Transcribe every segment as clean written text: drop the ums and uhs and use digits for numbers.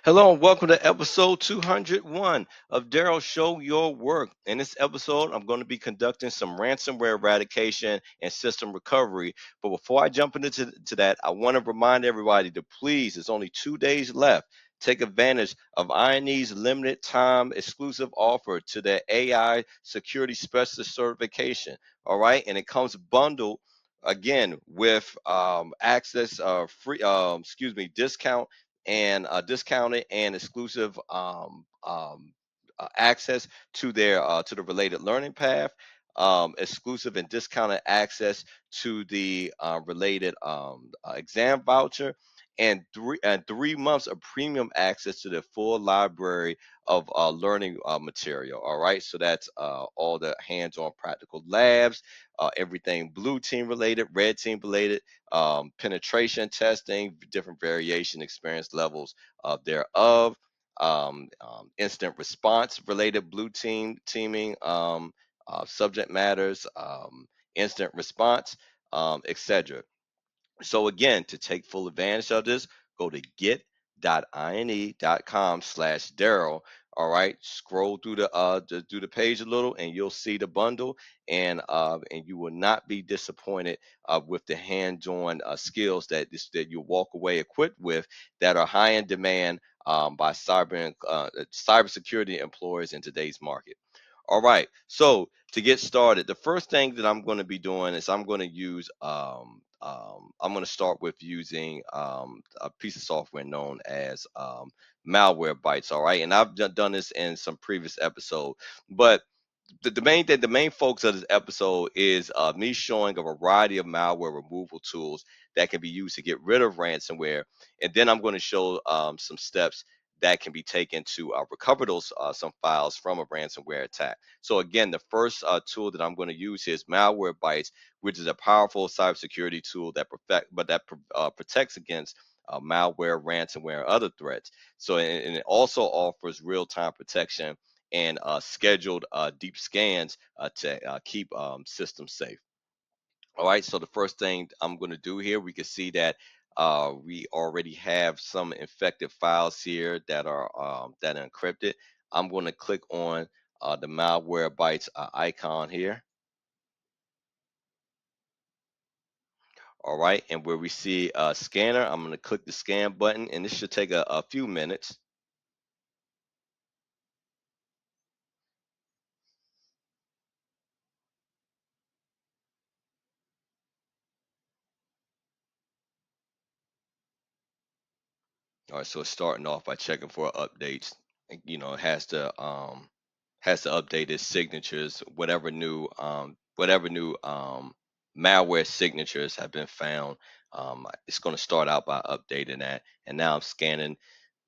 Hello and welcome to episode 201 of Daryl Show Your Work. In this episode, I'm going to be conducting some ransomware eradication and system recovery. But before I jump into that, I want to remind everybody to please, there's only 2 days left. Take advantage of INE's limited time exclusive offer to their AI security specialist certification. All right. And it comes bundled again with access free discount and discounted and exclusive access to the related learning path, exclusive and discounted access to the related exam voucher, and 3 months of premium access to the full library of learning material. All right, so that's all the hands-on practical labs, everything blue team related, red team related, penetration testing, different variation experience levels thereof, instant response related blue teaming, subject matters, instant response, etc. So again, to take full advantage of this, go to get.ine.com/Daryl. All right, scroll through the page a little, and you'll see the bundle, and you will not be disappointed with the hands-on skills that you walk away equipped with that are high in demand by cybersecurity employers in today's market. All right. So to get started, the first thing that I'm going to be doing is I'm going to use I'm going to start with using a piece of software known as Malwarebytes. All right, and I've done this in some previous episode, but the main focus of this episode is me showing a variety of malware removal tools that can be used to get rid of ransomware, and then I'm going to show some steps that can be taken to recover those some files from a ransomware attack. So again, the first tool that I'm going to use here is Malwarebytes, which is a powerful cybersecurity tool that protects against malware, ransomware, and other threats. So and it also offers real-time protection and scheduled deep scans to keep systems safe. All right, so the first thing I'm going to do here, we can see that we already have some infected files here that are encrypted. I'm going to click on the Malwarebytes icon here. All right, and where we see a scanner, I'm going to click the scan button, and this should take a few minutes. All right, so it's starting off by checking for updates. It has to update its signatures, whatever new malware signatures have been found. It's going to start out by updating that, and now I'm scanning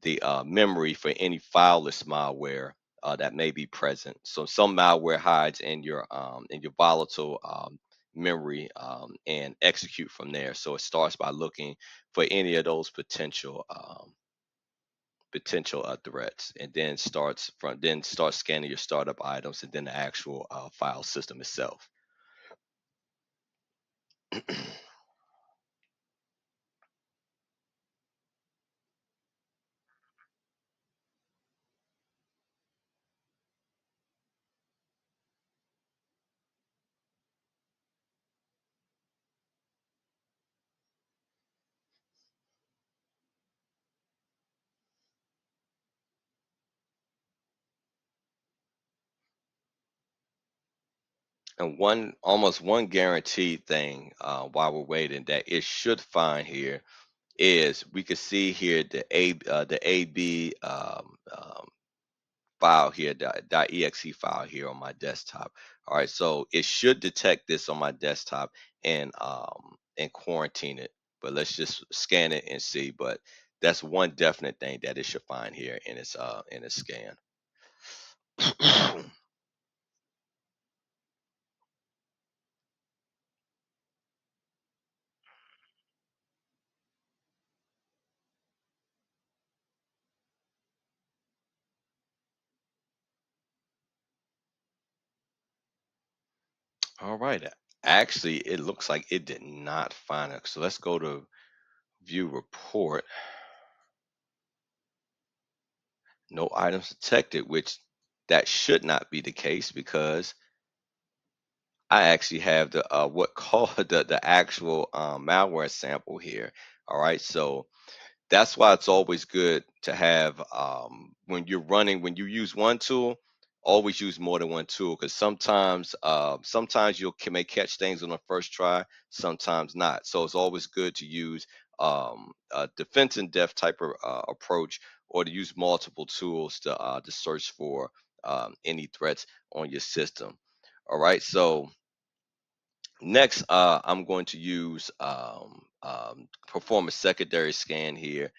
the memory for any fileless malware that may be present. So some malware hides in your volatile memory and execute from there. So it starts by looking for any of those potential threats, and then start scanning your startup items and then the actual file system itself. And one guaranteed thing while we're waiting that it should find here is we can see here the AB file here, .exe file here on my desktop. All right, so it should detect this on my desktop and quarantine it. But let's just scan it and see. But that's one definite thing that it should find here in its scan. All right. Actually, it looks like it did not find it. So let's go to view report. no items detected, which that should not be the case because I actually have the what called the actual malware sample here. All right, so that's why it's always good to have when you're running, when you use one tool, always use more than one tool because sometimes you may catch things on the first try, sometimes not. So it's always good to use a defense in depth type of approach, or to use multiple tools to search for any threats on your system. All right, so next, I'm going to use perform a secondary scan here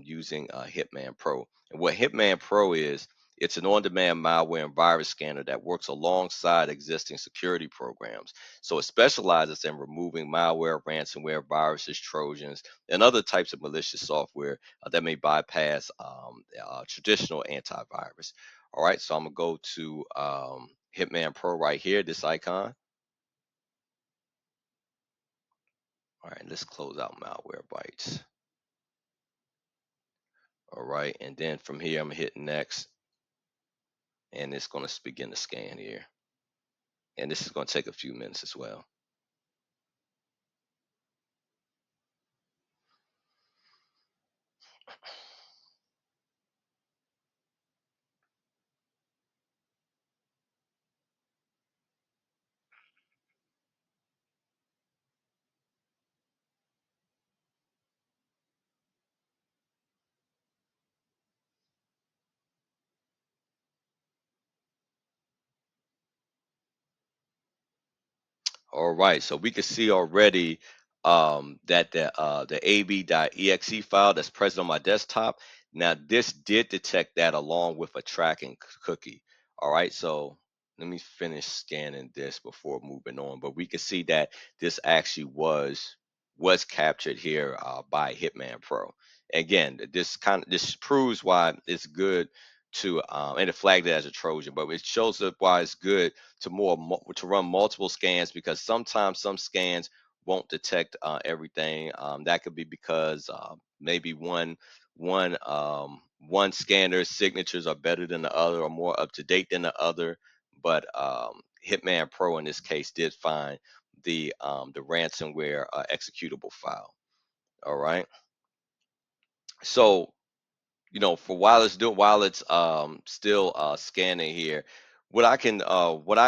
using HitmanPro. And what HitmanPro is, it's an on-demand malware and virus scanner that works alongside existing security programs. So it specializes in removing malware, ransomware, viruses, trojans, and other types of malicious software that may bypass traditional antivirus. All right, so I'm gonna go to HitmanPro right here, this icon. All right, let's close out Malwarebytes. All right, and then from here, I'm gonna hit next, and it's gonna begin to scan here. And this is gonna take a few minutes as well. All right, so we can see already that the av.exe file that's present on my desktop. Now this did detect that along with a tracking cookie. All right, so let me finish scanning this before moving on. But we can see that this actually was captured here by Hitman Pro. Again, this proves why it's good to and it flagged it as a Trojan, but it shows up why it's good to run multiple scans because sometimes some scans won't detect everything. That could be because maybe one scanner's signatures are better than the other or more up to date than the other. But Hitman Pro in this case did find the ransomware executable file. All right. So for while it's still scanning here, what I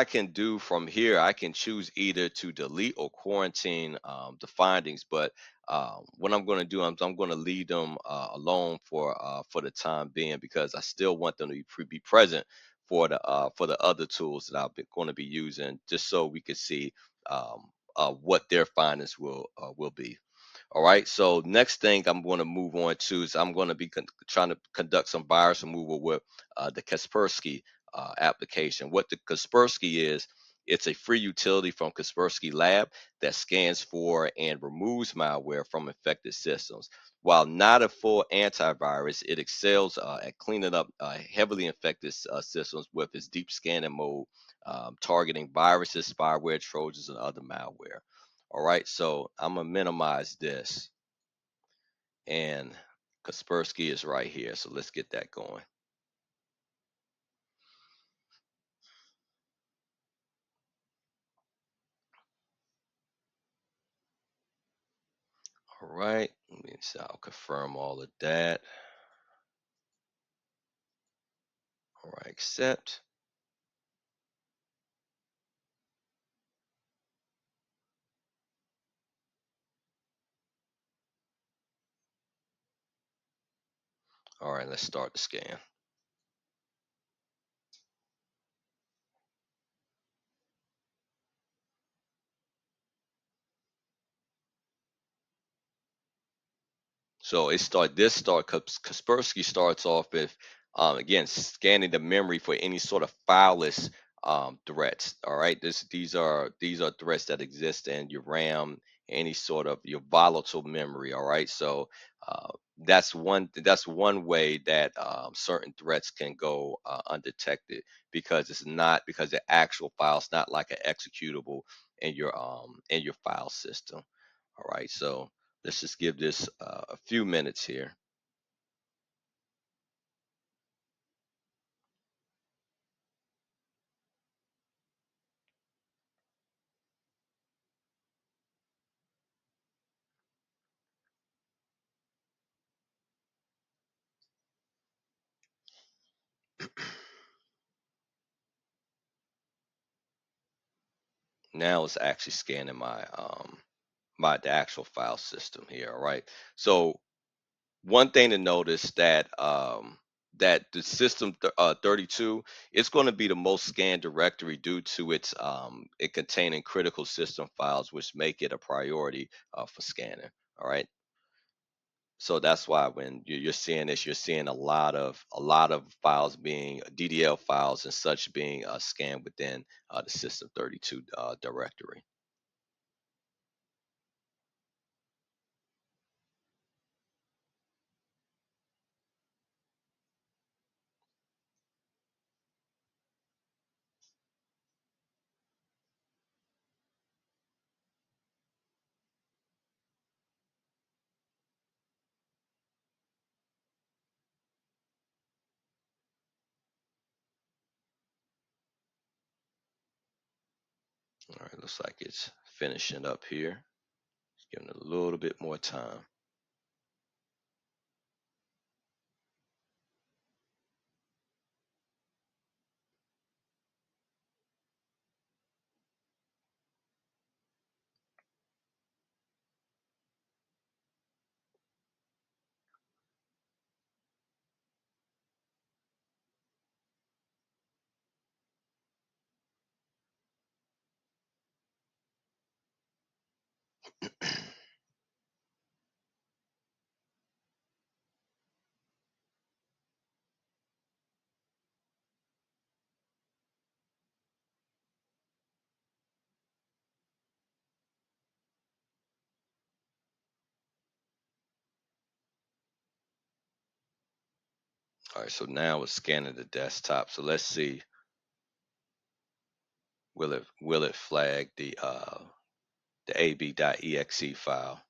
can do from here, I can choose either to delete or quarantine the findings. But what I'm going to do, I'm going to leave them alone for the time being because I still want them to be present for the other tools that I'm going to be using, just so we can see what their findings will be. All right. So next thing I'm going to move on to is I'm going to be trying to conduct some virus removal with the Kaspersky application. What the Kaspersky is, it's a free utility from Kaspersky Lab that scans for and removes malware from infected systems. While not a full antivirus, it excels at cleaning up heavily infected systems with its deep scanning mode, targeting viruses, spyware, trojans, and other malware. All right, so I'm gonna minimize this, and Kaspersky is right here. So let's get that going. All right, so I'll confirm all of that. All right, accept. All right, let's start the scan. So Kaspersky starts off with again scanning the memory for any sort of fileless threats. All right, these are threats that exist in your RAM, any sort of your volatile memory. All right, so that's one way that certain threats can go undetected because the actual file's not like an executable in your file system. All right, so let's just give this a few minutes here. now it's actually scanning my the actual file system here. All right. So one thing to notice that that the system 32, it's going to be the most scanned directory due to its it containing critical system files, which make it a priority for scanning. All right. So that's why when you're seeing this, you're seeing a lot of files being DDL files and such being scanned within the system 32 directory. All right, looks like it's finishing up here. Just giving it a little bit more time. All right, so now it's scanning the desktop. So let's see, will it flag the ab.exe file?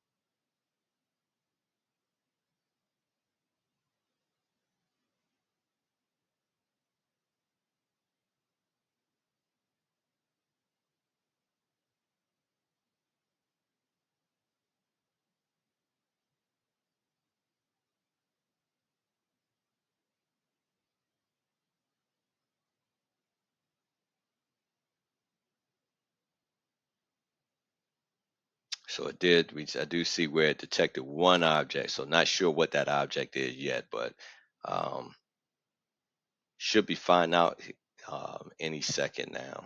So it did. I do see where it detected one object. So not sure what that object is yet, but um, should be finding out any second now.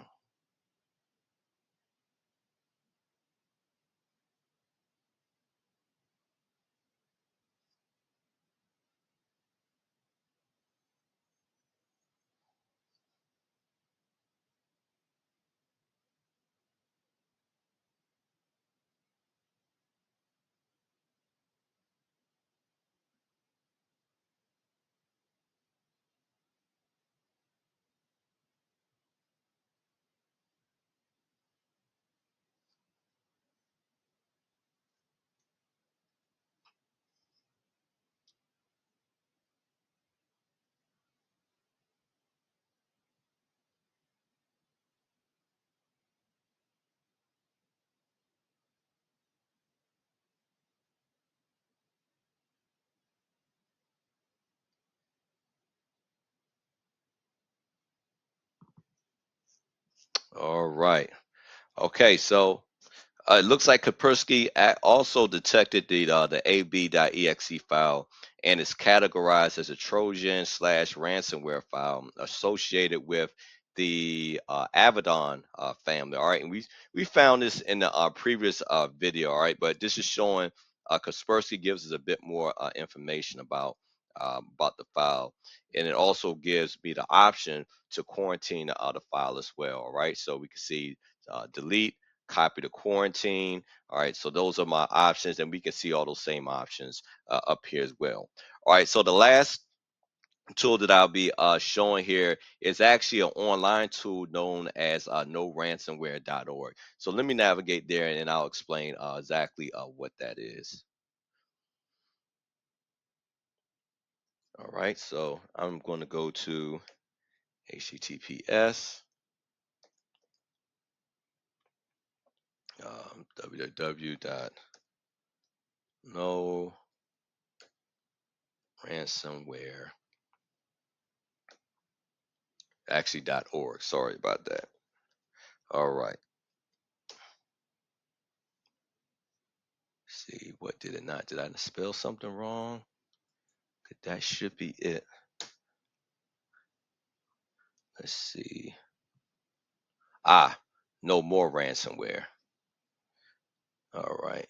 All right. Okay. So it looks like Kaspersky also detected the ab.exe file, and it's categorized as a Trojan slash ransomware file associated with the Avedon family. All right, and we found this in the previous video. All right, but this is showing Kaspersky gives us a bit more information about the file, and it also gives me the option to quarantine the file as well. All right, so we can see delete, copy to quarantine. All right, so those are my options, and we can see all those same options up here as well. All right, so the last tool that I'll be showing here is actually an online tool known as noransomware.org. So let me navigate there, and I'll explain exactly what that is. All right, so I'm going to go to https www.noransomware actually .org. Sorry about that. All right. see, what did it not? Did I spell something wrong? That should be it. Let's see. Ah, no more ransomware. All right.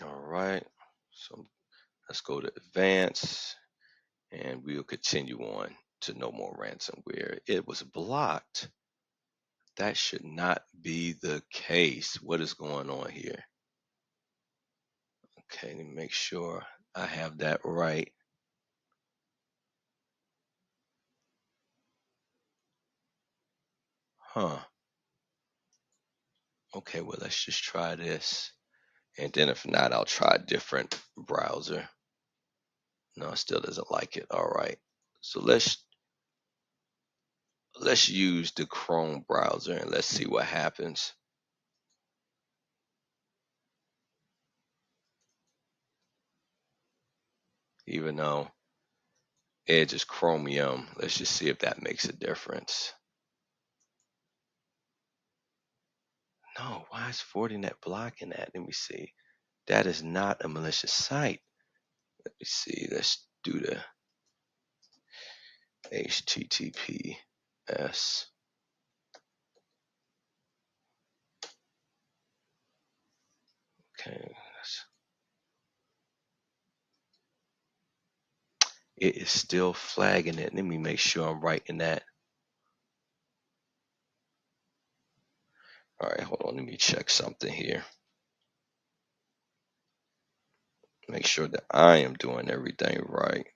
All right. So let's go to advanced and we'll continue on to no more ransomware. It was blocked. That should not be the case. What is going on here? Okay, let me make sure I have that right. Huh. Okay, well, let's just try this. And then if not, I'll try a different browser. No, it still doesn't like it. All right. So let's use the Chrome browser and let's see what happens. Even though Edge is Chromium, let's just see if that makes a difference. No, why is Fortinet blocking that? Let me see. That is not a malicious site. Let me see. Let's do the HTTPS. Okay. It is still flagging it. Let me make sure I'm right in that. All right, hold on. Let me check something here. Make sure that I am doing everything right.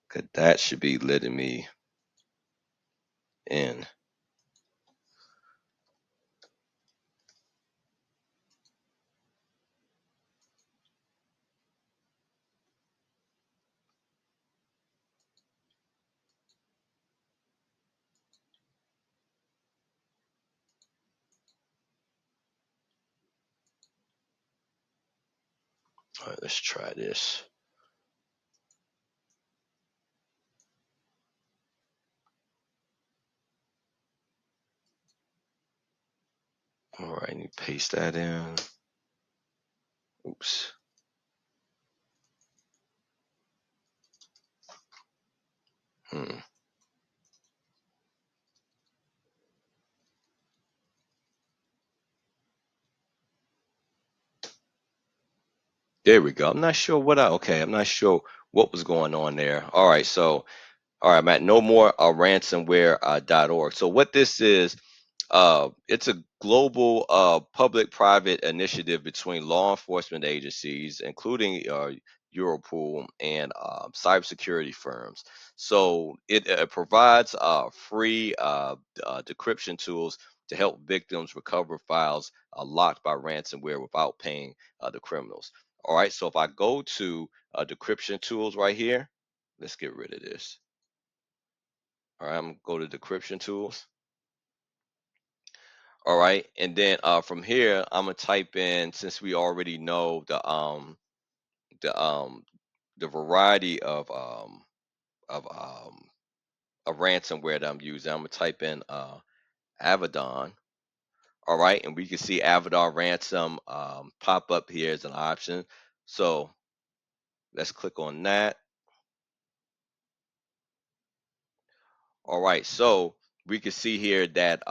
Because that should be letting me in. All right, let's try this. All right, let me paste that in. Oops. Hmm. There we go. I'm not sure I'm not sure what was going on there. All right, so all right, Matt, no more ransomware.org. So what this is, it's a global public-private initiative between law enforcement agencies, including Europol and cybersecurity firms. So it provides free decryption tools to help victims recover files locked by ransomware without paying the criminals. All right, so if I go to decryption tools right here, let's get rid of this. All right, I'm gonna go to decryption tools. All right, and then from here, I'm gonna type in, since we already know the the variety of um of ransomware that I'm using. I'm gonna type in Avedon. All right, and we can see Avedon ransom pop up here as an option. So let's click on that. All right, so we can see here that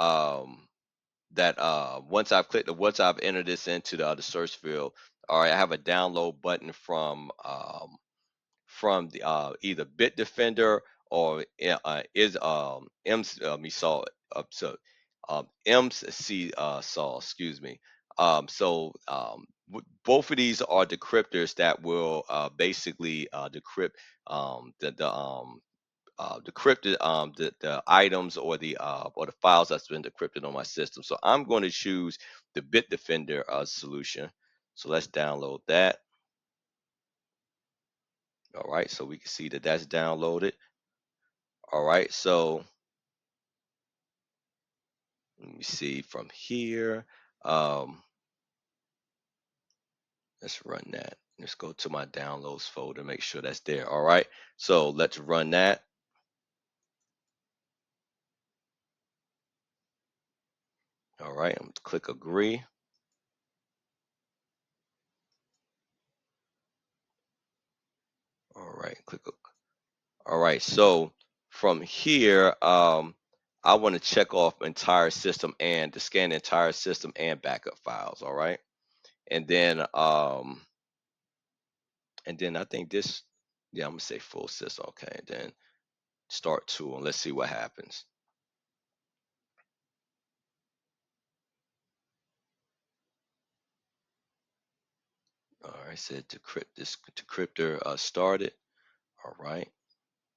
once I've entered this into the search field, all right, I have a download button from the either Bitdefender or is me saw so MC saw, excuse me. Both of these are decryptors that will basically decrypt decrypted the items or the files that's been decrypted on my system. So I'm going to choose the Bitdefender solution. So let's download that. All right, so we can see that that's downloaded. All right, so let me see from here. Um, let's run that. Let's go to my downloads folder, make sure that's there. All right. So let's run that. All right. I'm gonna click agree. All right. All right. So from here, I want to check off entire system and to scan the entire system and backup files. All right. And then, I think this, yeah, I'm gonna say full system. Okay. And then start tool and let's see what happens. All right. Said decryptor started. All right.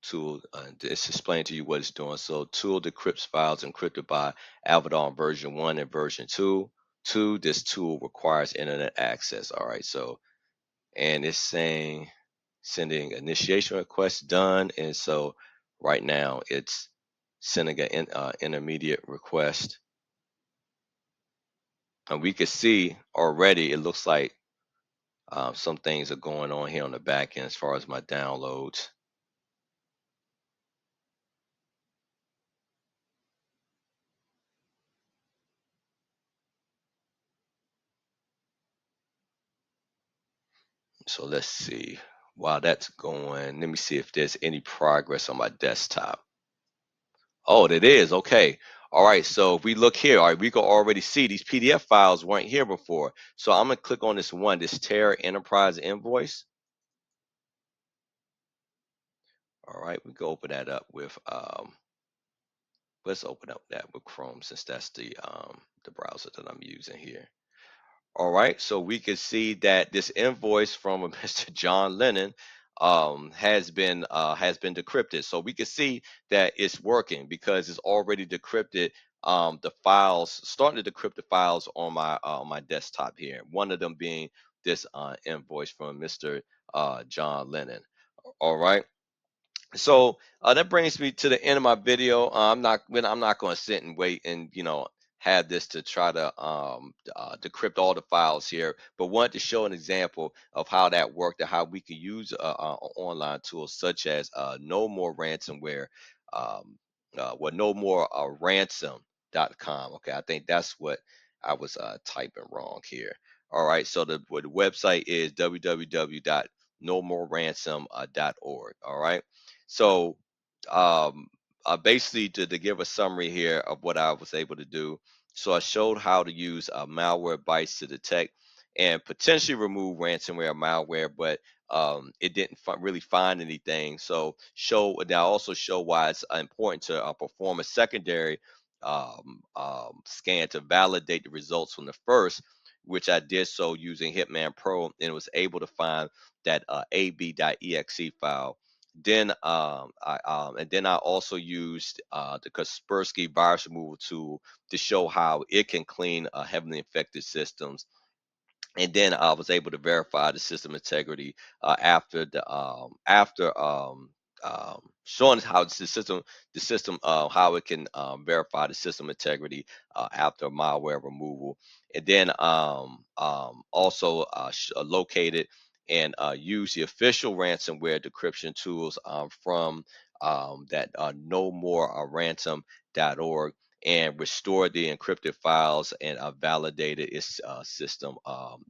Tool, it's explaining to you what it's doing. So tool decrypts files encrypted by Avedon version 1 and version 2. This tool requires internet access. All right. So, and it's saying sending initiation request done. And so right now it's sending an intermediate request. And we can see already, it looks like some things are going on here on the back end as far as my downloads. So let's see. While that's going, let me see if there's any progress on my desktop. Oh, it is. Okay. All right. So if we look here, all right, we can already see these PDF files weren't here before. So I'm going to click on this one, this Tera Enterprise Invoice. All right. We can open that up with, let's open up that with Chrome since that's the browser that I'm using here. All right, so we can see that this invoice from a Mr. John Lennon has been decrypted. So we can see that it's working because it's already decrypted the files, starting to decrypt the files on my desktop here. One of them being this invoice from Mr. John Lennon. All right. So that brings me to the end of my video. I'm not going to sit and wait and have this to try to decrypt all the files here, but wanted to show an example of how that worked and how we can use online tools such as No More Ransomware, No More Ransom.com. Okay, I think that's what I was typing wrong here. All right, so the website is www.nomoreransom.org. All right. So, basically, to give a summary here of what I was able to do, so I showed how to use Malwarebytes to detect and potentially remove ransomware malware, but it didn't really find anything. So, and I also show why it's important to perform a secondary scan to validate the results from the first, which I did so using HitmanPro, and was able to find that ab.exe file. Then I also used the Kaspersky virus removal tool to show how it can clean heavily infected systems. And then I was able to verify the system integrity after showing how the system how it can verify the system integrity after malware removal, and then also located and use the official ransomware decryption tools from that no more ransom.org, and restored the encrypted files and validated its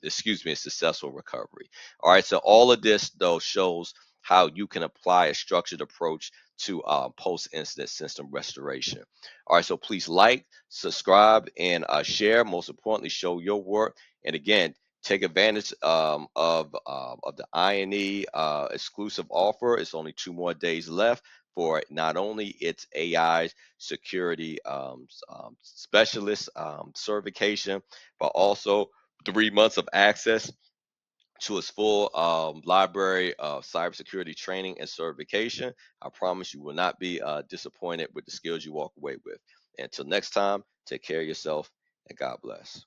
its successful recovery. All right, so all of this though shows how you can apply a structured approach to post-incident system restoration. All right, so please like, subscribe, and share. Most importantly, show your work. And again, take advantage of the INE exclusive offer. It's only 2 more days left for not only its AI security specialist certification, but also 3 months of access to its full library of cybersecurity training and certification. I promise you will not be disappointed with the skills you walk away with. Until next time, take care of yourself and God bless.